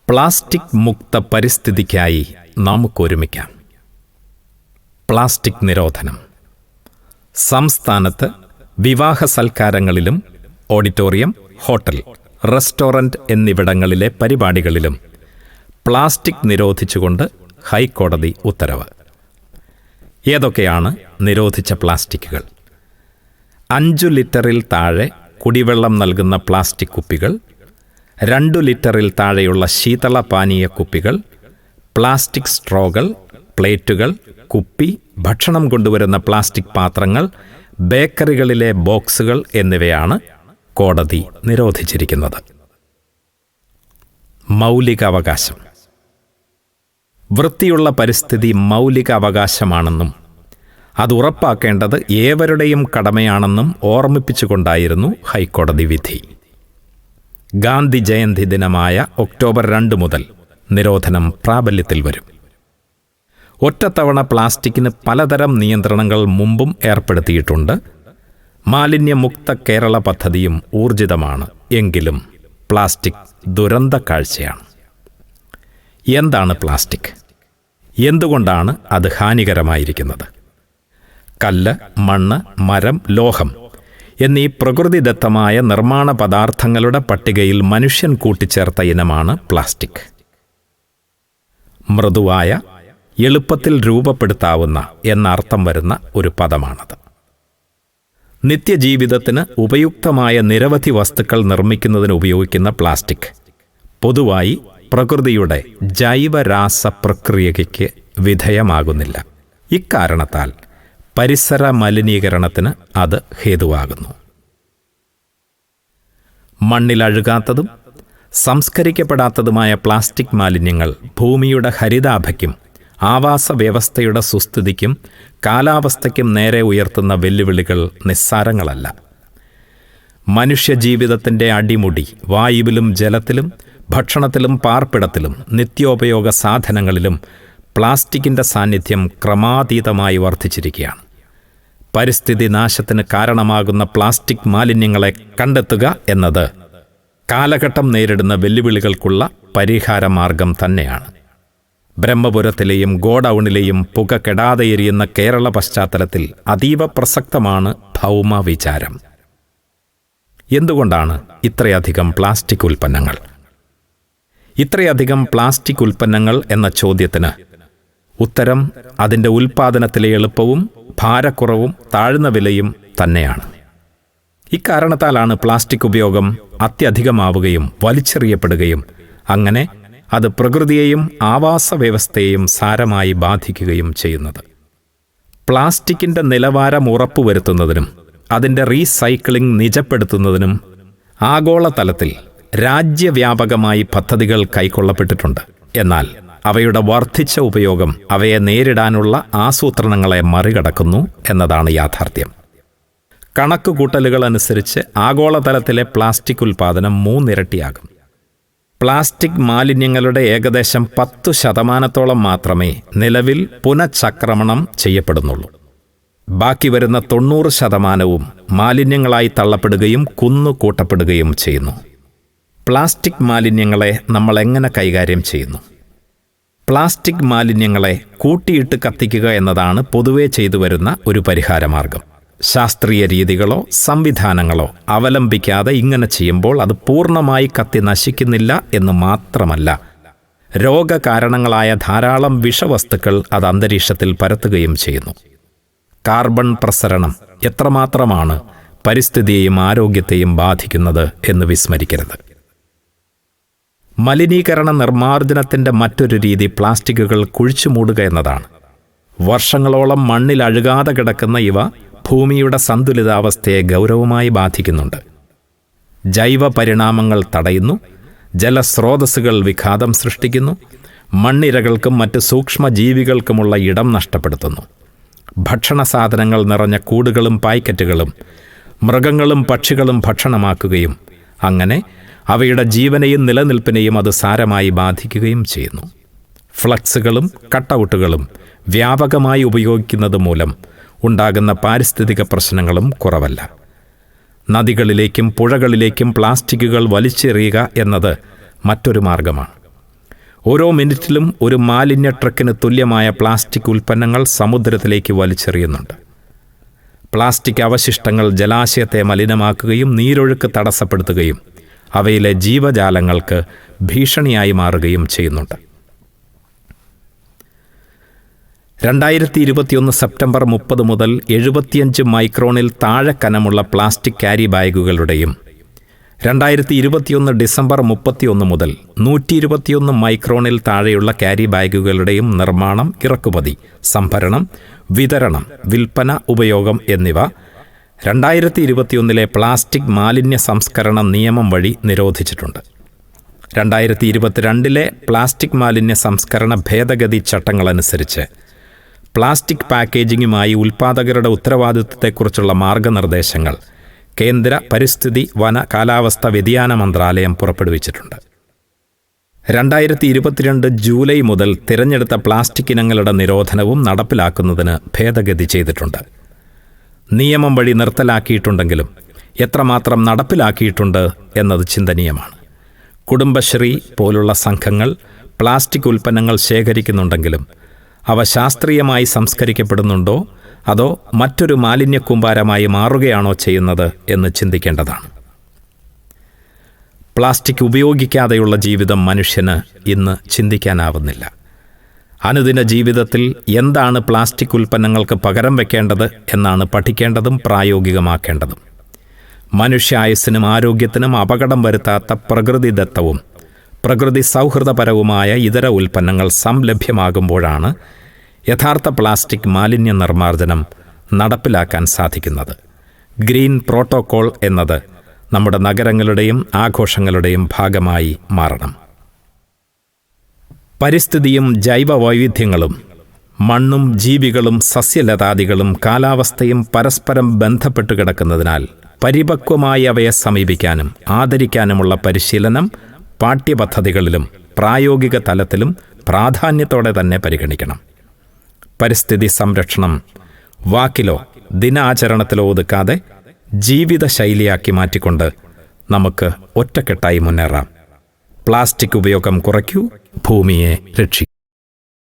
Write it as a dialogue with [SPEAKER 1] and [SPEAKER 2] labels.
[SPEAKER 1] Plastic മുക്ത പരിസ്ഥിതിക്കായി നമുക്കൊരുമിക്കാം. Plastic നിരോധനം. സംസ്ഥാനത്ത് വിവാഹ സൽക്കാരങ്ങളിലും ഓഡിറ്റോറിയം, ഹോട്ടൽ, റെസ്റ്റോറന്റ് എന്നിവിടങ്ങളിലെ പരിപാടികളിലും പ്ലാസ്റ്റിക് നിരോധിച്ചുകൊണ്ട് ഹൈക്കോടതി ഉത്തരവ്. ഏതൊക്കെയാണ് നിരോധിച്ച പ്ലാസ്റ്റിക്കുകൾ? 5 ലിറ്ററിൽ താഴെ കുടിവെള്ളം നൽകുന്ന പ്ലാസ്റ്റിക് കുപ്പികൾ, 2 ലിറ്ററിൽ താഴെയുള്ള ശീതള പാനീയ കുപ്പികൾ, പ്ലാസ്റ്റിക് സ്ട്രോകൾ, പ്ലേറ്റുകൾ, കുപ്പി, ഭക്ഷണം കൊണ്ടുവരുന്ന പ്ലാസ്റ്റിക് പാത്രങ്ങൾ, ബേക്കറികളിലെ ബോക്സുകൾ എന്നിവയാണ് കോടതി നിരോധിച്ചിരിക്കുന്നത്. മൗലികാവകാശം. വൃത്തിയുള്ള പരിസ്ഥിതി മൗലിക അവകാശമാണെന്നും അത് ഉറപ്പാക്കേണ്ടത് ഏവരുടെയും കടമയാണെന്നും ഓർമ്മിപ്പിച്ചുകൊണ്ടായിരുന്നു ഹൈക്കോടതി വിധി. ഗാന്ധി ജയന്തി ദിനമായ ഒക്ടോബർ 2 മുതൽ നിരോധനം പ്രാബല്യത്തിൽ വരും. ഒറ്റത്തവണ പ്ലാസ്റ്റിക്കിന് പലതരം നിയന്ത്രണങ്ങൾ മുമ്പും ഏർപ്പെടുത്തിയിട്ടുണ്ട്. മാലിന്യമുക്ത കേരള പദ്ധതിയും ഊർജിതമാണ്. എങ്കിലും പ്ലാസ്റ്റിക് ദുരന്ത കാഴ്ചയാണ്. എന്താണ് പ്ലാസ്റ്റിക്? എന്തുകൊണ്ടാണ് അത് ഹാനികരമായിരിക്കുന്നത്? കല്ല്, മണ്ണ്, മരം, ലോഹം എന്നീ പ്രകൃതിദത്തമായ നിർമ്മാണ പദാർത്ഥങ്ങളുടെ പട്ടികയിൽ മനുഷ്യൻ കൂട്ടിച്ചേർത്ത ഇനമാണ് പ്ലാസ്റ്റിക്. മൃദുവായ, എളുപ്പത്തിൽ രൂപപ്പെടുത്താവുന്ന എന്നർത്ഥം വരുന്ന ഒരു പദമാണത്. നിത്യജീവിതത്തിന് ഉപയുക്തമായ നിരവധി വസ്തുക്കൾ നിർമ്മിക്കുന്നതിന് ഉപയോഗിക്കുന്ന പ്ലാസ്റ്റിക് പൊതുവായി പ്രകൃതിയുടെ ജൈവരാസ പ്രക്രിയയ്ക്ക് വിധേയമാകുന്നില്ല. ഇക്കാരണത്താൽ പരിസര മലിനീകരണത്തിന് അത് ഹേതുവാകുന്നു. മണ്ണിലഴുകാത്തതും സംസ്കരിക്കപ്പെടാത്തതുമായ പ്ലാസ്റ്റിക് മാലിന്യങ്ങൾ ഭൂമിയുടെ ഹരിതാഭയ്ക്കും ആവാസ വ്യവസ്ഥയുടെ സുസ്ഥിതിക്കും കാലാവസ്ഥയ്ക്കും നേരെ ഉയർത്തുന്ന വെല്ലുവിളികൾ നിസ്സാരങ്ങളല്ല. മനുഷ്യജീവിതത്തിൻ്റെ അടിമുടി വായുവിലും ജലത്തിലും ഭക്ഷണത്തിലും പാർപ്പിടത്തിലും നിത്യോപയോഗ സാധനങ്ങളിലും പ്ലാസ്റ്റിക്കിൻ്റെ സാന്നിധ്യം ക്രമാതീതമായി വർദ്ധിച്ചിരിക്കുകയാണ്. പരിസ്ഥിതി നാശത്തിന് കാരണമാകുന്ന പ്ലാസ്റ്റിക് മാലിന്യങ്ങളെ കണ്ടെത്തുക എന്നത് കാലഘട്ടം നേരിടുന്ന വെല്ലുവിളികൾക്കുള്ള പരിഹാരമാർഗം തന്നെയാണ്. ബ്രഹ്മപുരത്തിലെയും ഗോഡൌണിലെയും പുക കെടാതെ എരിയുന്ന കേരള പശ്ചാത്തലത്തിൽ അതീവ പ്രസക്തമാണ് ഭൗമ വിചാരം. എന്തുകൊണ്ടാണ് ഇത്രയധികം പ്ലാസ്റ്റിക് ഉൽപ്പന്നങ്ങൾ? ഇത്രയധികം പ്ലാസ്റ്റിക് ഉൽപ്പന്നങ്ങൾ എന്ന ചോദ്യത്തിന് ഉത്തരം അതിൻ്റെ ഉൽപ്പാദനത്തിലെ എളുപ്പവും ഭാരക്കുറവും താഴ്ന്ന വിലയും തന്നെയാണ്. ഇക്കാരണത്താലാണ് പ്ലാസ്റ്റിക് ഉപയോഗം അത്യധികമാവുകയും വലിച്ചെറിയപ്പെടുകയും അങ്ങനെ അത് പ്രകൃതിയെയും ആവാസ വ്യവസ്ഥയെയും സാരമായി ബാധിക്കുകയും ചെയ്യുന്നത്. പ്ലാസ്റ്റിക്കിൻ്റെ നിലവാരം ഉറപ്പുവരുത്തുന്നതിനും അതിൻ്റെ റീസൈക്ലിംഗ് നിജപ്പെടുത്തുന്നതിനും ആഗോളതലത്തിൽ രാജ്യവ്യാപകമായി പദ്ധതികൾ കൈക്കൊള്ളപ്പെട്ടിട്ടുണ്ട്. എന്നാൽ അവയുടെ വർദ്ധിച്ച ഉപയോഗം അവയെ നേരിടാനുള്ള ആസൂത്രണങ്ങളെ മറികടക്കുന്നു എന്നതാണ് യാഥാർത്ഥ്യം. കണക്കുകൂട്ടലുകൾ അനുസരിച്ച് ആഗോളതലത്തിലെ പ്ലാസ്റ്റിക് ഉൽപ്പാദനം 3 ഇരട്ടിയാകും. പ്ലാസ്റ്റിക് മാലിന്യങ്ങളുടെ ഏകദേശം 10% മാത്രമേ നിലവിൽ പുനഃചക്രമണം ചെയ്യപ്പെടുന്നുള്ളൂ. ബാക്കി വരുന്ന 90% മാലിന്യങ്ങളായി തള്ളപ്പെടുകയും കുന്നുകൂട്ടപ്പെടുകയും ചെയ്യുന്നു. പ്ലാസ്റ്റിക് മാലിന്യങ്ങളെ നമ്മൾ എങ്ങനെ കൈകാര്യം ചെയ്യുന്നു? പ്ലാസ്റ്റിക് മാലിന്യങ്ങളെ കൂട്ടിയിട്ട് കത്തിക്കുക എന്നതാണ് പൊതുവെ ചെയ്തു വരുന്ന ഒരു പരിഹാരമാർഗം. ശാസ്ത്രീയ രീതികളോ സംവിധാനങ്ങളോ അവലംബിക്കാതെ ഇങ്ങനെ ചെയ്യുമ്പോൾ അത് പൂർണ്ണമായി കത്തി നശിക്കുന്നില്ല എന്ന് മാത്രമല്ല, രോഗകാരണങ്ങളായ ധാരാളം വിഷവസ്തുക്കൾ അത് അന്തരീക്ഷത്തിൽ പരത്തുകയും ചെയ്യുന്നു. കാർബൺ പ്രസരണം എത്രമാത്രമാണ് പരിസ്ഥിതിയെയും ആരോഗ്യത്തെയും ബാധിക്കുന്നത് എന്ന് വിസ്മരിക്കരുത്. മലിനീകരണ നിർമ്മാർജ്ജനത്തിൻ്റെ മറ്റൊരു രീതി പ്ലാസ്റ്റിക്കുകൾ കുഴിച്ചുമൂടുക എന്നതാണ്. വർഷങ്ങളോളം മണ്ണിൽ അഴുകാതെ കിടക്കുന്ന ഇവ ഭൂമിയുടെ സന്തുലിതാവസ്ഥയെ ഗൗരവമായി ബാധിക്കുന്നുണ്ട്. ജൈവ പരിണാമങ്ങൾ തടയുന്നു, ജലസ്രോതസ്സുകൾ വിഘാതം സൃഷ്ടിക്കുന്നു, മണ്ണിരകൾക്കും മറ്റ് സൂക്ഷ്മജീവികൾക്കുമുള്ള ഇടം നഷ്ടപ്പെടുത്തുന്നു. ഭക്ഷണ സാധനങ്ങൾ നിറഞ്ഞ കൂടുകളും പായ്ക്കറ്റുകളും മൃഗങ്ങളും പക്ഷികളും ഭക്ഷണമാക്കുകയും അങ്ങനെ അവയുടെ ജീവനെയും നിലനിൽപ്പിനെയും അത് സാരമായി ബാധിക്കുകയും ചെയ്യുന്നു. ഫ്ലക്സുകളും കട്ടൗട്ടുകളും വ്യാപകമായി ഉപയോഗിക്കുന്നത് മൂലം ഉണ്ടാകുന്ന പാരിസ്ഥിതിക പ്രശ്നങ്ങളും കുറവല്ല. നദികളിലേക്കും പുഴകളിലേക്കും പ്ലാസ്റ്റിക്കുകൾ വലിച്ചെറിയുക എന്നത് മറ്റൊരു മാർഗമാണ്. ഓരോ മിനിറ്റിലും ഒരു മാലിന്യ ട്രക്കിന് തുല്യമായ പ്ലാസ്റ്റിക് ഉൽപ്പന്നങ്ങൾ സമുദ്രത്തിലേക്ക് വലിച്ചെറിയുന്നുണ്ട്. പ്ലാസ്റ്റിക് അവശിഷ്ടങ്ങൾ ജലാശയത്തെ മലിനമാക്കുകയും നീരൊഴുക്ക് തടസ്സപ്പെടുത്തുകയും അവയിലെ ജീവജാലങ്ങൾക്ക് ഭീഷണിയായി മാറുകയും ചെയ്യുന്നുണ്ട്. 2021 സെപ്റ്റംബർ 30 മുതൽ 75 മൈക്രോണിൽ താഴെ കനമുള്ള പ്ലാസ്റ്റിക് ക്യാരി ബാഗുകളുടെയും 2021 ഡിസംബർ 31 മുതൽ 121 മൈക്രോണിൽ താഴെയുള്ള ക്യാരി ബാഗുകളുടെയും നിർമ്മാണം, ഇറക്കുമതി, സംഭരണം, വിതരണം, വിൽപ്പന, ഉപയോഗം എന്നിവ 2021 പ്ലാസ്റ്റിക് മാലിന്യ സംസ്കരണ നിയമം വഴി നിരോധിച്ചിട്ടുണ്ട്. 2022 പ്ലാസ്റ്റിക് മാലിന്യ സംസ്കരണ ഭേദഗതി ചട്ടങ്ങളനുസരിച്ച് പ്ലാസ്റ്റിക് പാക്കേജിങ്ങുമായി ഉൽപ്പാദകരുടെ ഉത്തരവാദിത്വത്തെക്കുറിച്ചുള്ള മാർഗനിർദ്ദേശങ്ങൾ കേന്ദ്ര പരിസ്ഥിതി, വന, കാലാവസ്ഥാ വ്യതിയാന മന്ത്രാലയം പുറപ്പെടുവിച്ചിട്ടുണ്ട്. 2022 ജൂലൈ മുതൽ തിരഞ്ഞെടുത്ത പ്ലാസ്റ്റിക് ഇനങ്ങളുടെ നിരോധനവും നടപ്പിലാക്കുന്നതിന് ഭേദഗതി ചെയ്തിട്ടുണ്ട്. നിയമം വഴി നിർത്തലാക്കിയിട്ടുണ്ടെങ്കിലും എത്രമാത്രം നടപ്പിലാക്കിയിട്ടുണ്ട് എന്നത് ചിന്തനീയമാണ്. കുടുംബശ്രീ പോലുള്ള സംഘങ്ങൾ പ്ലാസ്റ്റിക് ഉൽപ്പന്നങ്ങൾ ശേഖരിക്കുന്നുണ്ടെങ്കിലും അവ ശാസ്ത്രീയമായി സംസ്കരിക്കപ്പെടുന്നുണ്ടോ അതോ മറ്റൊരു മാലിന്യക്കൂമ്പാരമായി മാറുകയാണോ ചെയ്യുന്നത് എന്ന് ചിന്തിക്കേണ്ടതാണ്. പ്ലാസ്റ്റിക് ഉപയോഗിക്കാതെയുള്ള ജീവിതം മനുഷ്യന് ഇന്ന് ചിന്തിക്കാനാവുന്നില്ല. അനുദിന ജീവിതത്തിൽ എന്താണ് പ്ലാസ്റ്റിക് ഉൽപ്പന്നങ്ങൾക്ക് പകരം വയ്ക്കേണ്ടത് എന്നാണ് പഠിക്കേണ്ടതും പ്രായോഗികമാക്കേണ്ടതും. മനുഷ്യായുസ്സിനും ആരോഗ്യത്തിനും അപകടം വരുത്താത്ത പ്രകൃതിദത്തവും പ്രകൃതി സൗഹൃദപരവുമായ ഇതര ഉൽപ്പന്നങ്ങൾ സംലഭ്യമാകുമ്പോഴാണ് യഥാർത്ഥ പ്ലാസ്റ്റിക് മാലിന്യ നിർമ്മാർജ്ജനം നടപ്പിലാക്കാൻ സാധിക്കുന്നത്. ഗ്രീൻ പ്രോട്ടോക്കോൾ എന്നത് നമ്മുടെ നഗരങ്ങളുടെയും ആഘോഷങ്ങളുടെയും ഭാഗമായി മാറണം. പരിസ്ഥിതിയും ജൈവ വൈവിധ്യങ്ങളും, മണ്ണും ജീവികളും സസ്യലതാദികളും കാലാവസ്ഥയും പരസ്പരം ബന്ധപ്പെട്ടു കിടക്കുന്നതിനാൽ പരിപക്വമായി അവയെ സമീപിക്കാനും ആദരിക്കാനുമുള്ള പരിശീലനം പാഠ്യപദ്ധതികളിലും പ്രായോഗിക തലത്തിലും പ്രാധാന്യത്തോടെ തന്നെ പരിഗണിക്കണം. പരിസ്ഥിതി സംരക്ഷണം വാക്കിലോ ദിനാചരണത്തിലോ ഒതുക്കാതെ ജീവിതശൈലിയാക്കി മാറ്റിക്കൊണ്ട് നമുക്ക് ഒറ്റക്കെട്ടായി മുന്നേറാം. പ്ലാസ്റ്റിക് ഉപയോഗം കുറയ്ക്കൂ, ഭൂമിയെ രക്ഷിക്കൂ.